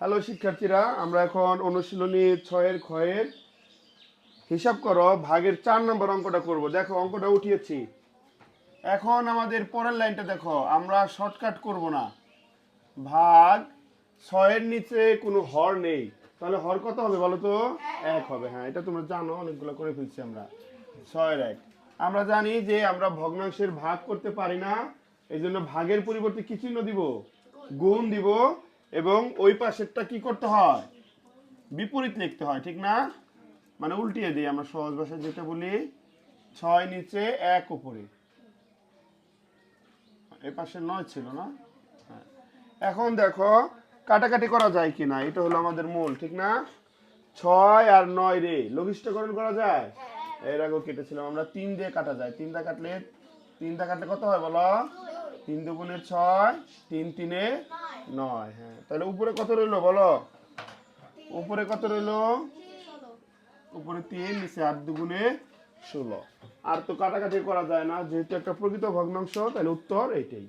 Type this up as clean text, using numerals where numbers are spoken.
Hello শিক্ষার্থীরা, আমরা এখন অনুশীলনী 6-এর ক্ষয়ের হিসাব করো ভাগের 4 নম্বর অঙ্কটা করব। দেখো অঙ্কটা উঠিয়েছি। এখন আমাদের পরের লাইনটা দেখো, আমরা শর্টকাট করব না। ভাগ 6-এর নিচে কোনো হর নেই, তাহলে হর কত হবে বলো তো? 1 হবে। হ্যাঁ, এটা তোমরা জানো, অনেকগুলো করে ফেলছি আমরা। 6-এর 1 আমরা জানি যে আমরা ভগ্নাংশের ভাগ করতে পারি না, এই জন্য ভাগের পরিবর্তে কি চিহ্ন দিব? গুণ দিব। এবং ওই পাশেরটা কি করতে হয়? বিপরীত লিখতে হয়, ঠিক না? মানে উল্টিয়ে দিই, আমরা সহজ ভাষায় যেটা বলি 6 নিচে 1 উপরে, এই পাশে 9 ছিল না? হ্যাঁ। এখন দেখো কাটাকাটি করা যায় কিনা, এটা হলো আমাদের মূল, ঠিক না? 6 আর 9 রে লঘিষ্ঠকরণ করা যায়? এর আগেও কেটেছিলাম আমরা। 3 দিয়ে কাটা যায়। 3 দা কাটলে কত হয় বলো? 3 দুগুণে 6, 3 তিনে 9। হ্যাঁ, তাহলে উপরে কত রইলো বলো? উপরে কত রইলো? উপরে 3, নিচে 8 দুগুণে 16। আর তো কাটাকাটি করা যায় না, যেহেতু একটা প্রকৃত ভগ্নাংশ, তাহলে উত্তর এইটাই।